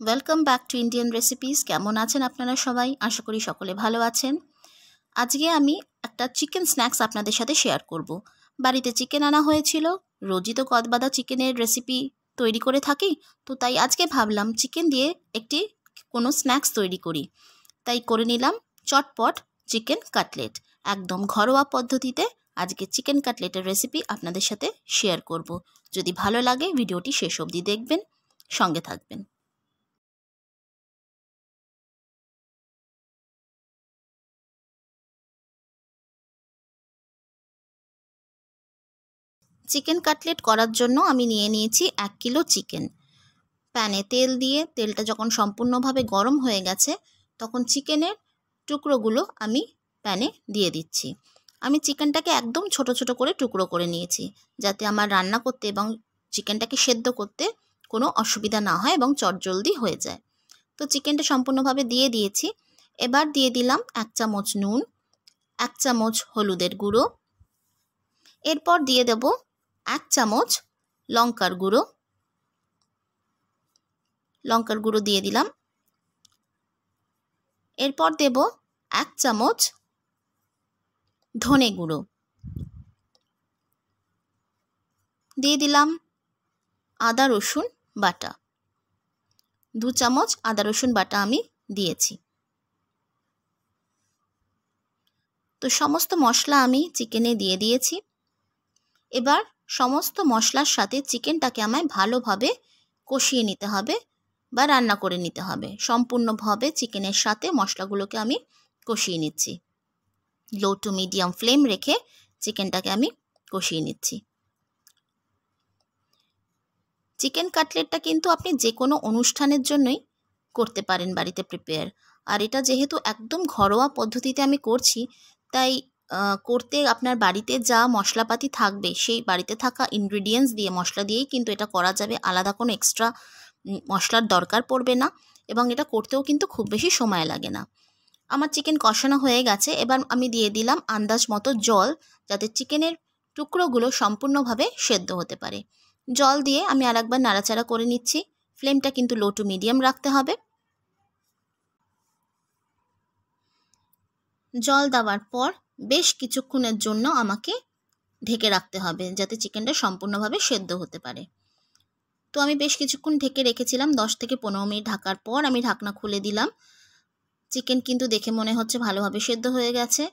Welcome back to Indian recipes. কেমন আছেন আপনারা সবাই? আশা করি সকলে ভালো আছেন। আজকে আমি একটা চিকেন স্ন্যাক্স আপনাদের সাথে শেয়ার করব। বাড়িতে চিকেন আনা হয়েছিল। রোজই তো কদবাদা চিকেনের রেসিপি তৈরি করে থাকি, তো তাই আজকে ভাবলাম চিকেন দিয়ে একটি কোনো স্ন্যাক্স তৈরি করি। তাই করে নিলাম চটপট চিকেন কাটলেট। একদম ঘরোয়া পদ্ধতিতে আজকে চিকেন কাটলেটের রেসিপি আপনাদের সাথে শেয়ার করব। যদি ভালো লাগে ভিডিওটি শেষ অবধি দেখবেন, সঙ্গে থাকবেন। চিকেন কাটলেট করার জন্য আমি নিয়ে নিয়েছি 1 কিলো চিকেন। প্যানে তেল দিয়ে তেলটা যখন সম্পূর্ণভাবে গরম হয়ে গেছে তখন চিকেনের টুকরোগুলো আমি প্যানে দিয়ে দিচ্ছি। আমি চিকেনটাকে একদম ছোট ছোট করে টুকরো করে নিয়েছি, যাতে আমার রান্না করতে এবং চিকেনটাকে সেদ্ধ করতে কোনো অসুবিধা না হয় এবং চটজলদি হয়ে যায়। তো চিকেনটা সম্পূর্ণভাবে দিয়ে দিয়েছি। এবার দিয়ে দিলাম 1 চামচ নুন, 1 চামচ হলুদের গুঁড়ো, এরপর দিয়ে দেব 1 চামচ লঙ্কার গুঁড়ো দিয়ে দিলাম। এরপর দেব 1 চামচ ধনে গুঁড়ো, দিয়ে দিলাম আদা রসুন বাটা, 2 চামচ আদা রসুন বাটা আমি দিয়েছি। তো সমস্ত মশলা আমি চিকেনে দিয়ে দিয়েছি। এবার সমস্ত মশলার সাথে চিকেনটাকে আমায় ভালোভাবে কষিয়ে নিতে হবে বা রান্না করে নিতে হবে। সম্পূর্ণভাবে চিকেনের সাথে মশলাগুলোকে আমি কষিয়ে নিচ্ছি। লো টু মিডিয়াম ফ্লেম রেখে চিকেনটাকে আমি কষিয়ে নিচ্ছি। চিকেন কাটলেটটা কিন্তু আপনি যে কোনো অনুষ্ঠানের জন্যই করতে পারেন বাড়িতে প্রিপেয়ার। আর এটা যেহেতু একদম ঘরোয়া পদ্ধতিতে আমি করছি, তাই করতে আপনার বাড়িতে যা মশলাপাতি থাকবে সেই বাড়িতে থাকা ইনগ্রিডিয়েন্টস দিয়ে, মশলা দিয়েই কিন্তু এটা করা যাবে। আলাদা কোনো এক্সট্রা মশলার দরকার পড়বে না এবং এটা করতেও কিন্তু খুব বেশি সময় লাগে না। আমার চিকেন কষানো হয়ে গেছে। এবার আমি দিয়ে দিলাম আন্দাজ মতো জল, যাতে চিকেনের টুকরোগুলো সম্পূর্ণভাবে সেদ্ধ হতে পারে। জল দিয়ে আমি আরেকবার নাড়াচাড়া করে নিচ্ছি। ফ্লেমটা কিন্তু লো টু মিডিয়াম রাখতে হবে। জল দেওয়ার পর বেশ কিছুক্ষণের জন্য আমাকে ঢেকে রাখতে হবে, যাতে চিকেনটা সম্পূর্ণভাবে সেদ্ধ হতে পারে। তো আমি বেশ কিছুক্ষণ ঢেকে রেখেছিলাম। 10 থেকে 15 মিনিট ঢাকার পর আমি ঢাকনা খুলে দিলাম। চিকেন কিন্তু দেখে মনে হচ্ছে ভালোভাবে সেদ্ধ হয়ে গেছে,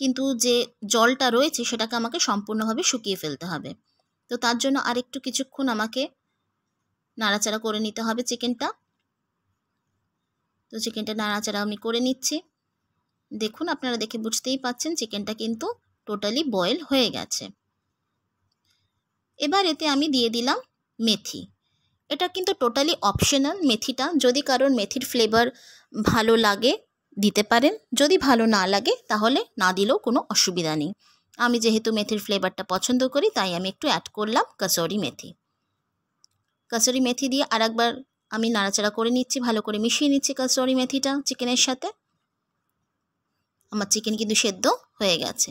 কিন্তু যে জলটা রয়েছে সেটাকে আমাকে সম্পূর্ণভাবে শুকিয়ে ফেলতে হবে। তো তার জন্য আরেকটু কিছুক্ষণ আমাকে নাড়াচাড়া করে নিতে হবে চিকেনটা। তো চিকেনটা নাড়াচাড়া আমি করে নিচ্ছি। দেখুন, আপনারা দেখে বুঝতেই পাচ্ছেন চিকেনটা কিন্তু টোটালি বয়েল হয়ে গেছে। এবার এতে আমি দিয়ে দিলাম মেথি। এটা কিন্তু টোটালি অপশনাল মেথিটা। যদি কারোর মেথির ফ্লেভার ভালো লাগে দিতে পারেন, যদি ভালো না লাগে তাহলে না দিলেও কোনো অসুবিধা নেই। আমি যেহেতু মেথির ফ্লেভারটা পছন্দ করি তাই আমি একটু অ্যাড করলাম কাসুরি মেথি। কাসুরি মেথি দিয়ে আরেকবার আমি নাড়াচাড়া করে নিচ্ছি, ভালো করে মিশিয়ে নিচ্ছি কাসুরি মেথিটা চিকেনের সাথে। আমার চিকেন কিন্তু সেদ্ধ হয়ে গেছে।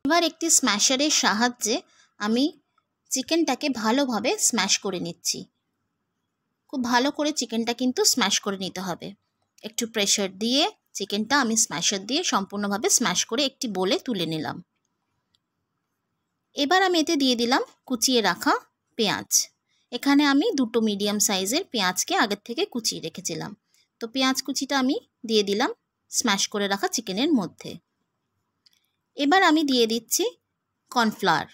এবার একটি স্ম্যাশারের সাহায্যে আমি চিকেনটাকে ভালোভাবে স্ম্যাশ করে নিচ্ছি। খুব ভালো করে চিকেনটা কিন্তু স্ম্যাশ করে নিতে হবে। একটু প্রেশার দিয়ে চিকেনটা আমি স্ম্যাশার দিয়ে সম্পূর্ণভাবে স্ম্যাশ করে একটি বোলে তুলে নিলাম। এবার আমি এতে দিয়ে দিলাম কুচিয়ে রাখা পেঁয়াজ। এখানে আমি 2টো মিডিয়াম সাইজের পেঁয়াজকে আগের থেকে কুচিয়ে রেখেছিলাম। তো পেঁয়াজ কুচিটা আমি দিয়ে দিলাম স্ম্যাশ করে রাখা চিকেনের মধ্যে। এবার আমি দিয়ে দিচ্ছি কর্নফ্লাওয়ার।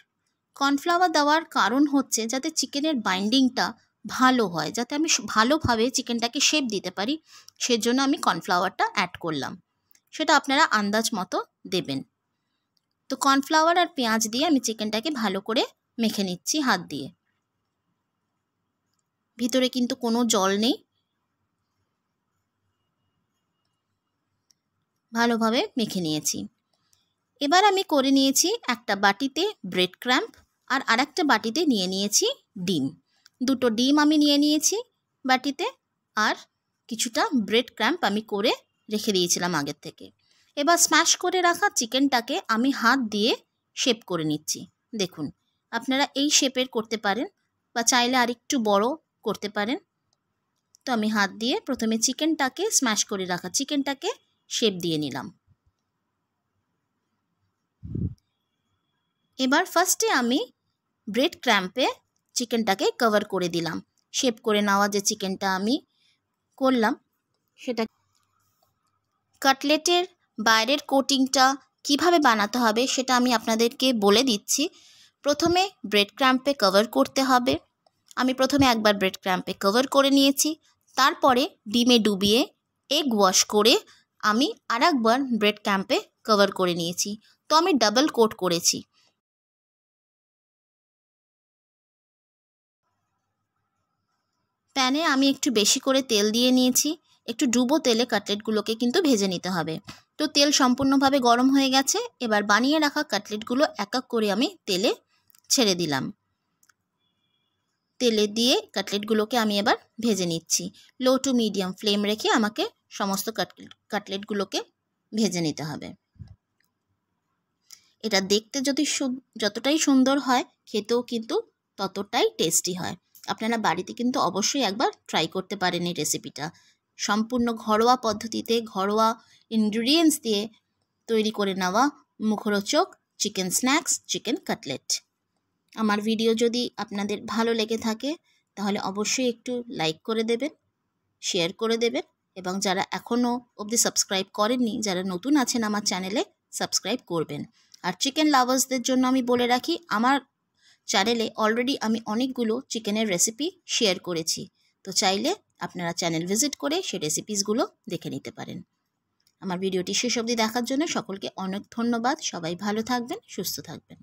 কর্নফ্লাওয়ার দেওয়ার কারণ হচ্ছে যাতে চিকেনের বাইন্ডিংটা ভালো হয়, যাতে আমি ভালোভাবে চিকেনটাকে শেপ দিতে পারি, সেজন্য আমি কর্নফ্লাওয়ারটা অ্যাড করলাম। সেটা আপনারা আন্দাজ মতো দেবেন। তো কর্নফ্লাওয়ার আর পেঁয়াজ দিয়ে আমি চিকেনটাকে ভালো করে মেখে নিচ্ছি হাত দিয়ে। ভিতরে কিন্তু কোনো জল নেই, ভালোভাবে মেখে নিয়েছি। এবার আমি করে নিয়েছি একটা বাটিতে ব্রেড ক্রাম্প, আর আরেকটা বাটিতে নিয়ে নিয়েছি ডিম। 2টো ডিম আমি নিয়ে নিয়েছি বাটিতে, আর কিছুটা ব্রেড ক্রাম্প আমি করে রেখে দিয়েছিলাম আগের থেকে। এবার স্ম্যাশ করে রাখা চিকেনটাকে আমি হাত দিয়ে শেপ করে নিচ্ছি। দেখুন, আপনারা এই শেপের করতে পারেন বা চাইলে আরেকটু বড় করতে পারেন। তো আমি হাত দিয়ে প্রথমে চিকেনটাকে স্ম্যাশ করে রাখা চিকেনটাকে শেপ দিয়ে নিলাম। এবার ফার্স্টে আমি ব্রেড ক্র্যাম্পে চিকেনটাকে কভার করে দিলাম। শেপ করে নেওয়া যে চিকেনটা আমি করলাম সেটা। কাটলেটের বাইরের কোটিংটা কিভাবে বানাতে হবে সেটা আমি আপনাদেরকে বলে দিচ্ছি। প্রথমে ব্রেড ক্র্যাম্পে কভার করতে হবে। আমি প্রথমে একবার ব্রেড ক্র্যাম্পে কভার করে নিয়েছি, তারপরে ডিমে ডুবিয়ে এগ ওয়াশ করে আমি আরেকবার ব্রেড ক্র্যাম্পে কভার করে নিয়েছি। তো আমি ডাবল কোট করেছি। প্যানে আমি একটু বেশি করে তেল দিয়ে নিয়েছি। একটু ডুবো তেলে কাটলেটগুলোকে কিন্তু ভেজে নিতে হবে। তো তেল সম্পূর্ণভাবে গরম হয়ে গেছে। এবার বানিয়ে রাখা কাটলেটগুলো এক এক করে আমি তেলে ছেড়ে দিলাম। তেলে দিয়ে কাটলেটগুলোকে আমি এবার ভেজে নিচ্ছি। লো টু মিডিয়াম ফ্লেম রেখে আমাকে সমস্ত কাটলেটগুলোকে ভেজে নিতে হবে। এটা দেখতে যতটাই সুন্দর হয়, খেতেও কিন্তু ততটাই টেস্টি হয়। আপনারা বাড়িতে কিন্তু অবশ্যই একবার ট্রাই করতে পারেন এই রেসিপিটা। সম্পূর্ণ ঘরোয়া পদ্ধতিতে ঘরোয়া ইনগ্রিডিয়েন্টস দিয়ে তৈরি করে নেওয়া মুখরোচক চিকেন স্ন্যাক্স, চিকেন কাটলেট। আমার ভিডিও যদি আপনাদের ভালো লেগে থাকে তাহলে অবশ্যই একটু লাইক করে দেবেন, শেয়ার করে দেবেন, এবং যারা এখনও অবধি সাবস্ক্রাইব করেননি, যারা নতুন আছেন আমার চ্যানেলে, সাবস্ক্রাইব করবেন। আর চিকেন লাভার্সদের জন্য আমি বলে রাখি, আমার চ্যানেলে অলরেডি আমি অনেকগুলো চিকেনের রেসিপি শেয়ার করেছি। তো চাইলে আপনারা চ্যানেল ভিজিট করে সেই রেসিপিসগুলো দেখে নিতে পারেন। আমার ভিডিওটি শেষ অবধি দেখার জন্য সকলকে অনেক ধন্যবাদ। সবাই ভালো থাকবেন, সুস্থ থাকবেন।